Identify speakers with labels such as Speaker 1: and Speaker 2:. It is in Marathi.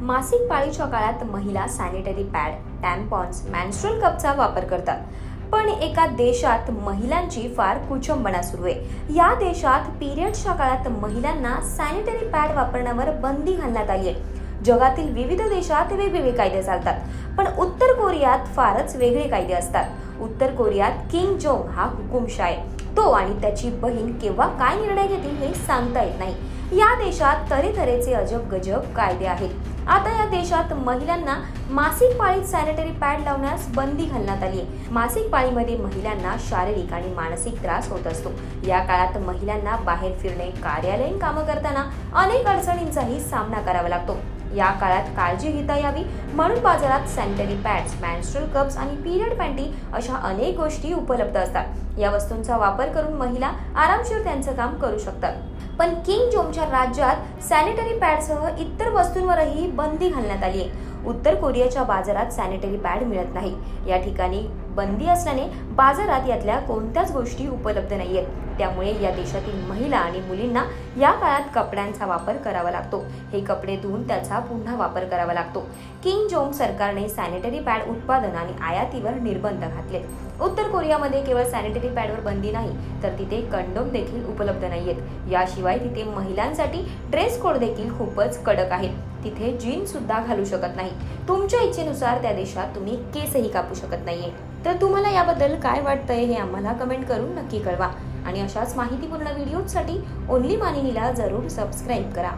Speaker 1: मासिक पाळीच्या काळात महिला सॅनिटरी पॅड, टॅम्पॉन्स, मेन्स्ट्रुअल कपचा वापर करतात. पण एका देशात महिलांची फार कुचंबणा सुरू आहे. या देशात पिरियड्सच्या काळात महिलांना सॅनिटरी पॅड वापरण्यावर बंदी घालण्यात आली आहे. जगातील विविध देशात वेगवेगळे कायदे चालतात, पण उत्तर कोरियात फारच वेगळे कायदे असतात. उत्तर कोरियात किम जोंग हा हुकुमशाह आहे. तो आणि त्याची बहीण केव्हा काय निर्णय घेतील हे सांगता येत नाही. या देशात तऱ्हेतऱ्हेचे अजब गजब कायदे आहेत. आता या देशात महिलांना मासिक पाळीत सॅनिटरी पॅड लावण्यास बंदी घालण्यात आली आहे. मासिक पाळीमध्ये महिलांना शारीरिक आणि मानसिक त्रास होत असतो. या काळात महिलांना बाहेर फिरणे, कार्यालयीन कामं करताना अनेक अडचणींचाही सामना करावा लागतो. या काळात काळजी घेता यावी म्हणून बाजारात सॅनिटरी पॅड्स, मेन्स्ट्रुअल कप्स आणि पिरियड पॅन्टी अशा अनेक गोष्टी उपलब्ध असतात. या वस्तूंचा वापर करून महिला आरामशीर त्यांचं काम करू शकतात. पण किम जोंगच्या राज्यात सॅनिटरी पॅडसह इतर वस्तूंवरही बंदी घालण्यात आली आहे. उत्तर कोरियाच्या बाजारात सॅनिटरी पॅड मिळत नाही. या ठिकाणी बंदी असल्याने बाजारात यातल्या कोणत्याच गोष्टी उपलब्ध नाहीयेत. त्यामुळे या देशातील महिला आणि मुलींना या काळात कपड्यांचा वापर करावा लागतो. हे कपडे धुवून त्याचा पुन्हा वापर करावा लागतो. किम जोंग सरकारने सॅनिटरी पॅड उत्पादन आणि आयातीवर निर्बंध घातले. उत्तर कोरियामध्ये केवळ सॅनिटरी पॅडवर बंदी नाही, तर तिथे कंडोम देखील उपलब्ध नाहीयेत. याशिवाय तिथे महिलांसाठी ड्रेस कोड देखील खूपच कडक आहे. तिथे जीन्स सुद्धा घालू शकत नाही. तुमच्या इच्छेनुसार त्या देशात तुम्ही केसही कापू शकत नाहीये. तर तुम्हाला याबद्दल काय वाटतंय हे आम्हाला कमेंट करून नक्की कळवा. आणि अशाच माहितीपूर्ण व्हिडिओसाठी ओन्ली मानिनीला जरूर सबस्क्राईब करा.